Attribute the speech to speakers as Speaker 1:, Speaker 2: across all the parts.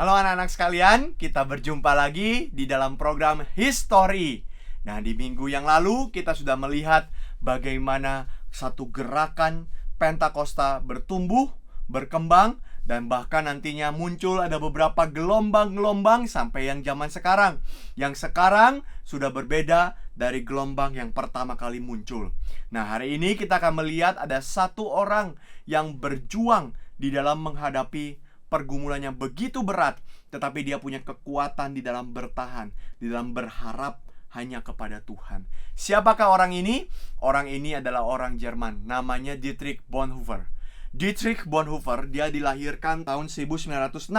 Speaker 1: Halo anak-anak sekalian, kita berjumpa lagi di dalam program History. Nah, di minggu yang lalu kita sudah melihat bagaimana satu gerakan Pentakosta bertumbuh, berkembang, dan bahkan nantinya muncul ada beberapa gelombang-gelombang sampai yang zaman sekarang. Yang sekarang sudah berbeda dari gelombang yang pertama kali muncul. Nah, hari ini kita akan melihat ada satu orang yang berjuang di dalam menghadapi pergumulannya begitu berat, tetapi dia punya kekuatan di dalam bertahan, di dalam berharap hanya kepada Tuhan. Siapakah orang ini? Orang ini adalah orang Jerman, namanya Dietrich Bonhoeffer. Dietrich Bonhoeffer, dia dilahirkan tahun 1906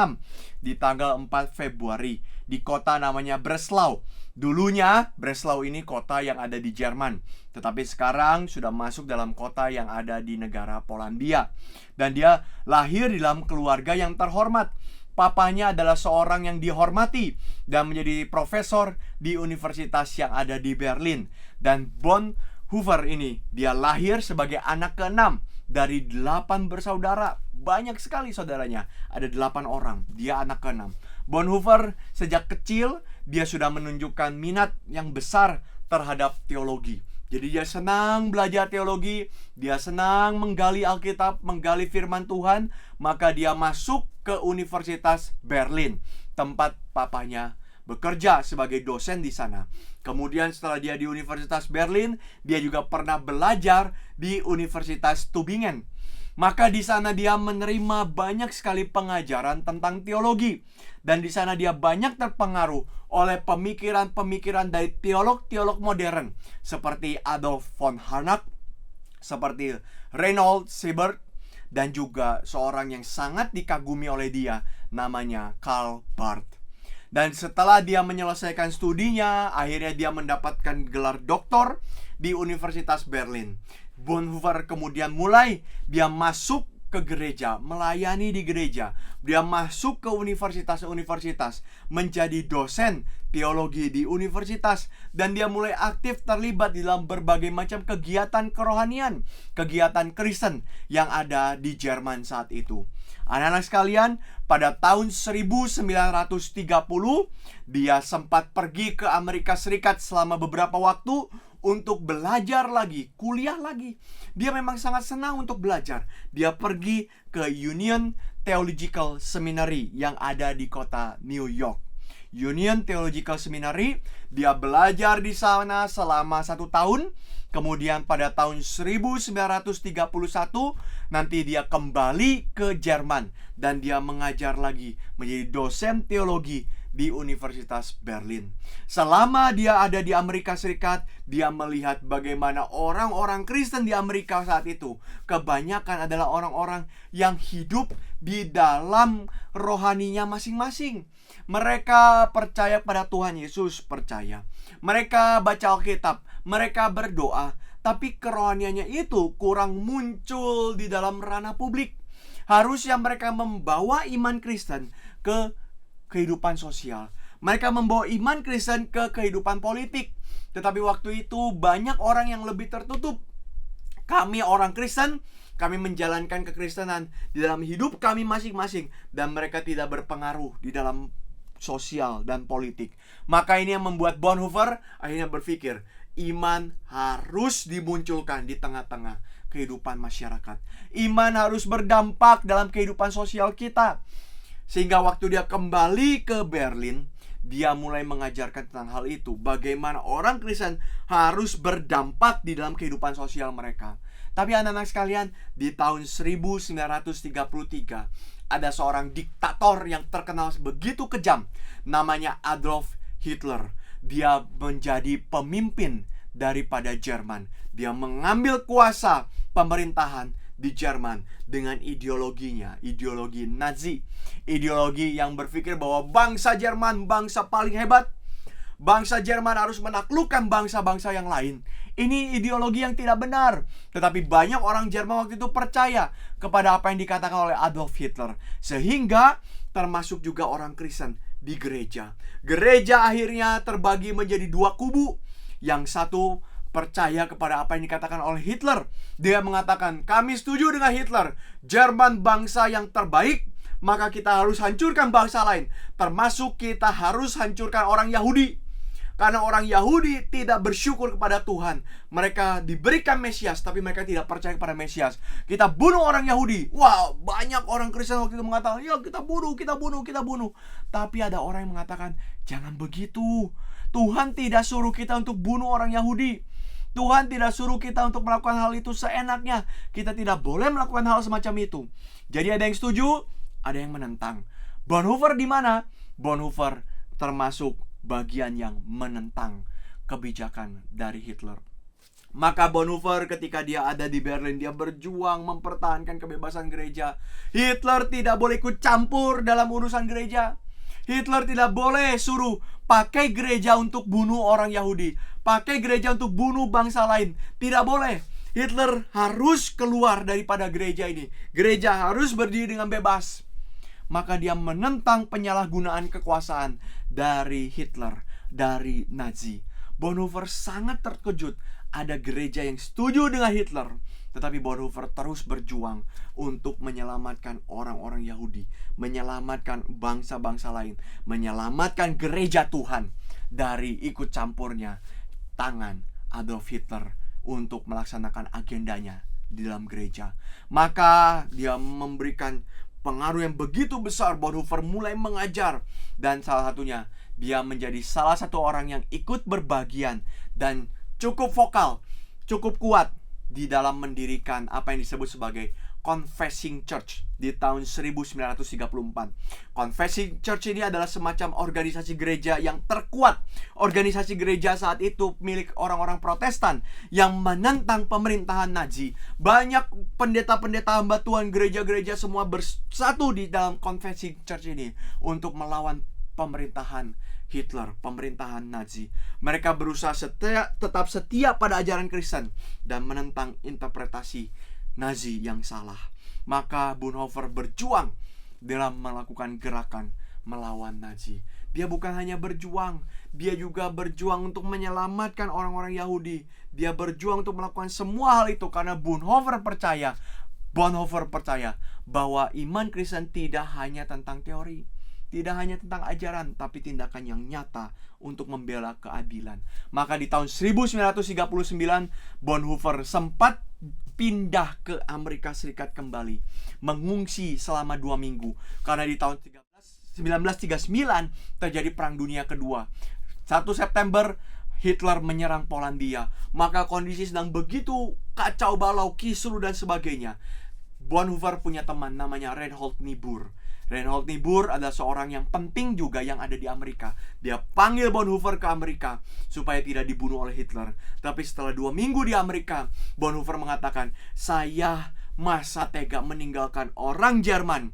Speaker 1: di tanggal 4 Februari di kota namanya Breslau. Dulunya Breslau ini kota yang ada di Jerman, tetapi sekarang sudah masuk dalam kota yang ada di negara Polandia. Dan dia lahir di dalam keluarga yang terhormat. Papanya adalah seorang yang dihormati dan menjadi profesor di universitas yang ada di Berlin. Dan Bonhoeffer ini, dia lahir sebagai anak ke-6 dari 8 bersaudara. Banyak sekali saudaranya, ada 8 orang. Dia anak ke-6. Bonhoeffer sejak kecil dia sudah menunjukkan minat yang besar terhadap teologi. Jadi dia senang belajar teologi, dia senang menggali Alkitab, menggali firman Tuhan. Maka dia masuk ke Universitas Berlin, tempat papanya bekerja sebagai dosen di sana. Kemudian setelah dia di Universitas Berlin, dia juga pernah belajar di Universitas Tübingen. Maka di sana dia menerima banyak sekali pengajaran tentang teologi. Dan di sana dia banyak terpengaruh oleh pemikiran-pemikiran dari teolog-teolog modern seperti Adolf von Harnack, seperti Reinhold Niebuhr, dan juga seorang yang sangat dikagumi oleh dia, namanya Karl Barth. Dan setelah dia menyelesaikan studinya, akhirnya dia mendapatkan gelar doktor di Universitas Berlin. Bonhoeffer kemudian dia masuk ke gereja, melayani di gereja. Dia masuk ke universitas-universitas, menjadi dosen teologi di universitas. Dan dia mulai aktif terlibat di dalam berbagai macam kegiatan kerohanian, kegiatan Kristen yang ada di Jerman saat itu. Anak-anak sekalian, pada tahun 1930 dia sempat pergi ke Amerika Serikat selama beberapa waktu untuk belajar lagi, kuliah lagi. Dia memang sangat senang untuk belajar. Dia pergi ke Union Theological Seminary yang ada di kota New York. Union Theological Seminary, dia belajar di sana selama 1 tahun. Kemudian pada tahun 1931 nanti dia kembali ke Jerman dan dia mengajar lagi menjadi dosen teologi di Universitas Berlin. Selama dia ada di Amerika Serikat, dia melihat bagaimana orang-orang Kristen di Amerika saat itu kebanyakan adalah orang-orang yang hidup di dalam rohaninya masing-masing. Mereka percaya pada Tuhan Yesus, percaya. Mereka baca Alkitab, mereka berdoa, tapi kerohaniannya itu kurang muncul di dalam ranah publik. Harusnya mereka membawa iman Kristen ke kehidupan sosial. Mereka membawa iman Kristen ke kehidupan politik. Tetapi waktu itu banyak orang yang lebih tertutup. Kami orang Kristen, kami menjalankan kekristenan di dalam hidup kami masing-masing. Dan mereka tidak berpengaruh di dalam sosial dan politik. Maka ini yang membuat Bonhoeffer akhirnya berpikir, iman harus dimunculkan di tengah-tengah kehidupan masyarakat. Iman harus berdampak dalam kehidupan sosial kita. Sehingga waktu dia kembali ke Berlin, dia mulai mengajarkan tentang hal itu. Bagaimana orang Kristen harus berdampak di dalam kehidupan sosial mereka. Tapi anak-anak sekalian, di tahun 1933 ada seorang diktator yang terkenal begitu kejam, namanya Adolf Hitler. Dia menjadi pemimpin daripada Jerman. Dia mengambil kuasa pemerintahan di Jerman dengan ideologinya, ideologi Nazi. Ideologi yang berpikir bahwa bangsa Jerman bangsa paling hebat. Bangsa Jerman harus menaklukkan bangsa-bangsa yang lain. Ini ideologi yang tidak benar. Tetapi banyak orang Jerman waktu itu percaya kepada apa yang dikatakan oleh Adolf Hitler. Sehingga termasuk juga orang Kristen di gereja. Gereja akhirnya terbagi menjadi 2 kubu. Yang satu percaya kepada apa yang dikatakan oleh Hitler. Dia mengatakan, kami setuju dengan Hitler. Jerman bangsa yang terbaik, maka kita harus hancurkan bangsa lain. Termasuk kita harus hancurkan orang Yahudi. Karena orang Yahudi tidak bersyukur kepada Tuhan. Mereka diberikan Mesias, tapi mereka tidak percaya kepada Mesias. Kita bunuh orang Yahudi. Wah, banyak orang Kristen waktu itu mengatakan, ya kita bunuh. Tapi ada orang yang mengatakan, jangan begitu. Tuhan tidak suruh kita untuk bunuh orang Yahudi. Tuhan tidak suruh kita untuk melakukan hal itu seenaknya. Kita tidak boleh melakukan hal semacam itu. Jadi ada yang setuju, ada yang menentang. Bonhoeffer di mana? Bonhoeffer termasuk bagian yang menentang kebijakan dari Hitler. Maka Bonhoeffer ketika dia ada di Berlin, dia berjuang mempertahankan kebebasan gereja. Hitler tidak boleh ikut campur dalam urusan gereja. Hitler tidak boleh suruh pakai gereja untuk bunuh orang Yahudi, pakai gereja untuk bunuh bangsa lain. Tidak boleh. Hitler harus keluar daripada gereja ini. Gereja harus berdiri dengan bebas. Maka dia menentang penyalahgunaan kekuasaan dari Hitler, dari Nazi. Bonhoeffer sangat terkejut ada gereja yang setuju dengan Hitler. Tetapi Bonhoeffer terus berjuang untuk menyelamatkan orang-orang Yahudi, menyelamatkan bangsa-bangsa lain, menyelamatkan gereja Tuhan dari ikut campurnya tangan Adolf Hitler untuk melaksanakan agendanya di dalam gereja. Maka dia memberikan pengaruh yang begitu besar. Bonhoeffer mulai mengajar, dan salah satunya dia menjadi salah satu orang yang ikut berbagian dan cukup vokal, cukup kuat di dalam mendirikan apa yang disebut sebagai Confessing Church di tahun 1934. Confessing Church ini adalah semacam organisasi gereja yang terkuat. Organisasi gereja saat itu milik orang-orang Protestan yang menentang pemerintahan Nazi. Banyak pendeta-pendeta hamba Tuhan, gereja-gereja semua bersatu di dalam Confessing Church ini untuk melawan pemerintahan Hitler, pemerintahan Nazi. Mereka berusaha tetap setia pada ajaran Kristen dan menentang interpretasi Nazi yang salah. Maka Bonhoeffer berjuang dalam melakukan gerakan melawan Nazi. Dia bukan hanya berjuang, dia juga berjuang untuk menyelamatkan orang-orang Yahudi. Dia berjuang untuk melakukan semua hal itu karena Bonhoeffer percaya bahwa iman Kristen tidak hanya tentang teori, tidak hanya tentang ajaran, tapi tindakan yang nyata untuk membela keadilan. Maka di tahun 1939 Bonhoeffer sempat pindah ke Amerika Serikat kembali, mengungsi selama 2 minggu. Karena di tahun 1939 terjadi Perang Dunia Kedua. 1 September Hitler menyerang Polandia. Maka kondisi sedang begitu kacau balau, kisruh dan sebagainya. Bonhoeffer punya teman namanya Reinhold Niebuhr. Reinhold Niebuhr adalah seorang yang penting juga yang ada di Amerika. Dia panggil Bonhoeffer ke Amerika supaya tidak dibunuh oleh Hitler. Tapi setelah 2 minggu di Amerika, Bonhoeffer mengatakan, saya masa tega meninggalkan orang Jerman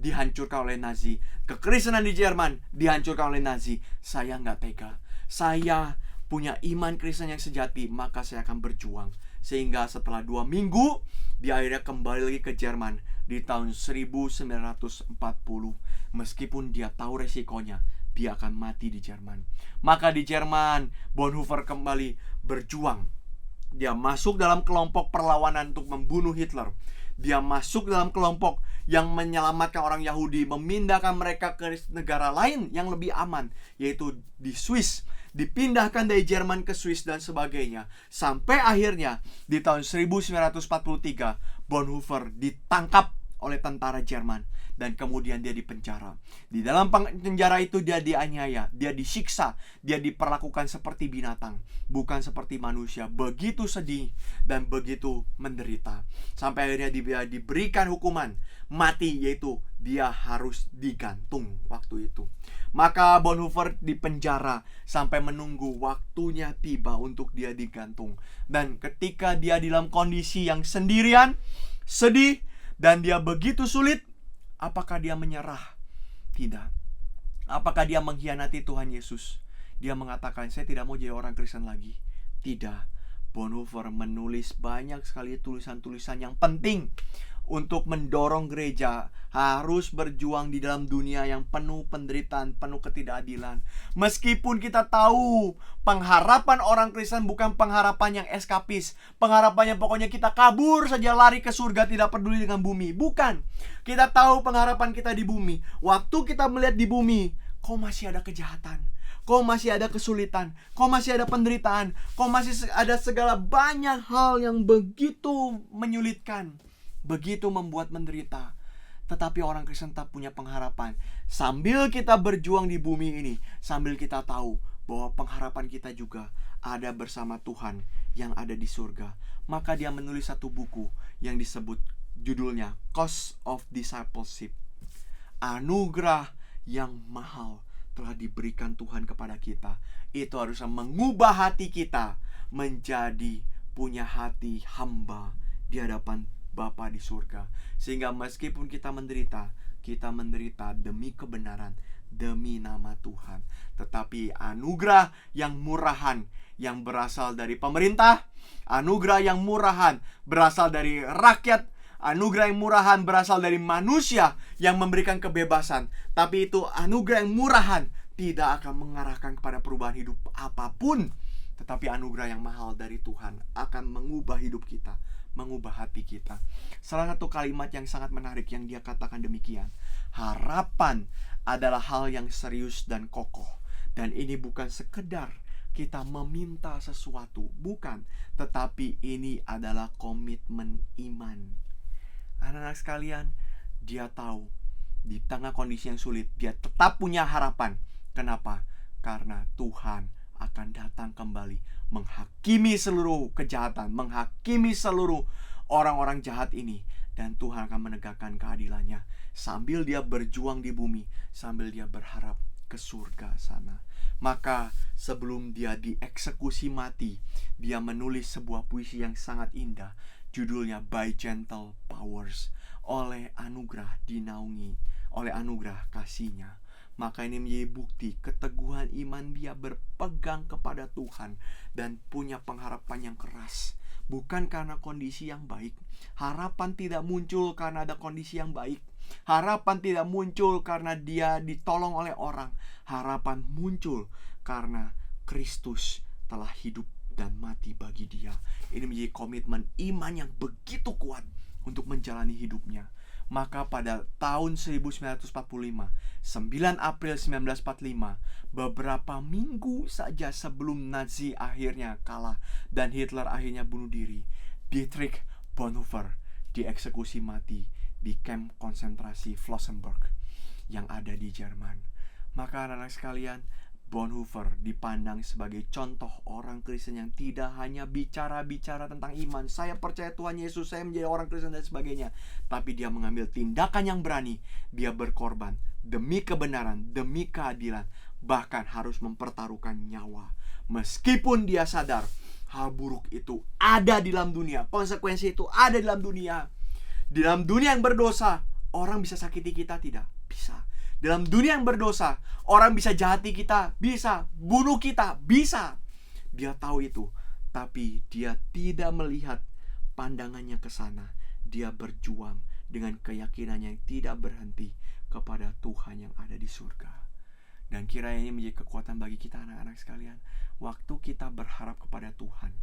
Speaker 1: dihancurkan oleh Nazi, kekristenan di Jerman dihancurkan oleh Nazi. Saya nggak tega. Saya punya iman Kristen yang sejati, maka saya akan berjuang. Sehingga setelah 2 minggu, dia akhirnya kembali lagi ke Jerman di tahun 1940. Meskipun dia tahu resikonya, dia akan mati di Jerman. Maka di Jerman, Bonhoeffer kembali berjuang. Dia masuk dalam kelompok perlawanan untuk membunuh Hitler. Dia masuk dalam kelompok yang menyelamatkan orang Yahudi, memindahkan mereka ke negara lain yang lebih aman, yaitu di Swiss. Dipindahkan dari Jerman ke Swiss dan sebagainya. Sampai akhirnya di tahun 1943 Bonhoeffer ditangkap oleh tentara Jerman dan kemudian dia dipenjara. Di dalam penjara itu dia dianiaya, dia disiksa, dia diperlakukan seperti binatang, bukan seperti manusia. Begitu sedih dan begitu menderita. Sampai akhirnya dia diberikan hukuman mati, yaitu dia harus digantung waktu itu. Maka Bonhoeffer dipenjara sampai menunggu waktunya tiba untuk dia digantung. Dan ketika dia di dalam kondisi yang sendirian, sedih, dan dia begitu sulit, apakah dia menyerah? Tidak. Apakah dia mengkhianati Tuhan Yesus? Dia mengatakan, saya tidak mau jadi orang Kristen lagi. Tidak. Bonhoeffer menulis banyak sekali tulisan-tulisan yang penting untuk mendorong gereja harus berjuang di dalam dunia yang penuh penderitaan, penuh ketidakadilan. Meskipun kita tahu pengharapan orang Kristen bukan pengharapan yang eskapis, pengharapannya pokoknya kita kabur saja, lari ke surga, tidak peduli dengan bumi. Bukan. Kita tahu pengharapan kita di bumi. Waktu kita melihat di bumi, kok masih ada kejahatan, kok masih ada kesulitan, kok masih ada penderitaan, kok masih ada segala banyak hal yang begitu menyulitkan, begitu membuat menderita. Tetapi orang Kristen tak punya pengharapan. Sambil kita berjuang di bumi ini, sambil kita tahu bahwa pengharapan kita juga ada bersama Tuhan yang ada di surga, maka dia menulis satu buku yang disebut judulnya Cost of Discipleship. Anugerah yang mahal telah diberikan Tuhan kepada kita. Itu harusnya mengubah hati kita menjadi punya hati hamba di hadapan Bapa di surga. Sehingga meskipun kita menderita demi kebenaran, demi nama Tuhan. Tetapi anugerah yang murahan yang berasal dari pemerintah, anugerah yang murahan berasal dari rakyat, anugerah yang murahan berasal dari manusia yang memberikan kebebasan. Tapi itu anugerah yang murahan tidak akan mengarahkan kepada perubahan hidup apapun. Tetapi anugerah yang mahal dari Tuhan akan mengubah hidup kita, mengubah hati kita. Salah satu kalimat yang sangat menarik yang dia katakan demikian: harapan adalah hal yang serius dan kokoh. Dan ini bukan sekedar kita meminta sesuatu, bukan. Tetapi ini adalah komitmen iman. Anak-anak sekalian, dia tahu di tengah kondisi yang sulit, dia tetap punya harapan. Kenapa? Karena Tuhan akan datang kembali menghakimi seluruh kejahatan, menghakimi seluruh orang-orang jahat ini. Dan Tuhan akan menegakkan keadilannya sambil dia berjuang di bumi, sambil dia berharap ke surga sana. Maka sebelum dia dieksekusi mati, dia menulis sebuah puisi yang sangat indah. Judulnya By Gentle Powers. Oleh anugerah dinaungi, oleh anugerah kasih-Nya. Maka ini menjadi bukti keteguhan iman dia berpegang kepada Tuhan dan punya pengharapan yang keras. Bukan karena kondisi yang baik. Harapan tidak muncul karena ada kondisi yang baik. Harapan tidak muncul karena dia ditolong oleh orang. Harapan muncul karena Kristus telah hidup dan mati bagi dia. Ini menjadi komitmen iman yang begitu kuat untuk menjalani hidupnya. Maka pada tahun 1945, 9 April 1945, beberapa minggu saja sebelum Nazi akhirnya kalah dan Hitler akhirnya bunuh diri, Dietrich Bonhoeffer dieksekusi mati di kamp konsentrasi Flossenburg yang ada di Jerman. Maka anak-anak sekalian, Bonhoeffer dipandang sebagai contoh orang Kristen yang tidak hanya bicara-bicara tentang iman, saya percaya Tuhan Yesus, saya menjadi orang Kristen dan sebagainya. Tapi dia mengambil tindakan yang berani. Dia berkorban demi kebenaran, demi keadilan, bahkan harus mempertaruhkan nyawa. Meskipun dia sadar hal buruk itu ada di dalam dunia, konsekuensi itu ada di dalam dunia. Di dalam dunia yang berdosa, orang bisa sakiti kita? Tidak bisa. Dalam dunia yang berdosa, orang bisa jahati kita, bisa bunuh kita, bisa. Dia tahu itu, tapi dia tidak melihat pandangannya ke sana. Dia berjuang dengan keyakinannya yang tidak berhenti kepada Tuhan yang ada di surga. Dan kiranya ini menjadi kekuatan bagi kita anak-anak sekalian. Waktu kita berharap kepada Tuhan,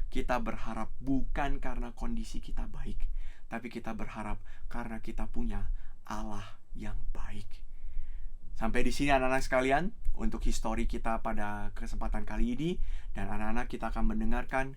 Speaker 1: kita berharap bukan karena kondisi kita baik, tapi kita berharap karena kita punya Allah yang baik. Sampai di sini anak-anak sekalian untuk histori kita pada kesempatan kali ini. Dan anak-anak kita akan mendengarkan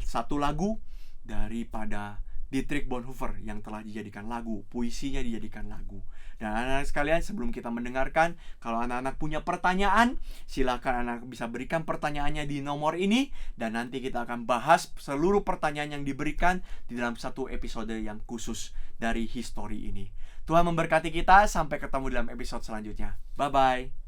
Speaker 1: satu lagu daripada Dietrich Bonhoeffer yang telah dijadikan lagu, puisinya dijadikan lagu. Dan anak-anak sekalian, sebelum kita mendengarkan, kalau anak-anak punya pertanyaan, silakan anak bisa berikan pertanyaannya di nomor ini. Dan nanti kita akan bahas seluruh pertanyaan yang diberikan di dalam satu episode yang khusus dari histori ini. Tuhan memberkati kita, sampai ketemu dalam episode selanjutnya. Bye-bye.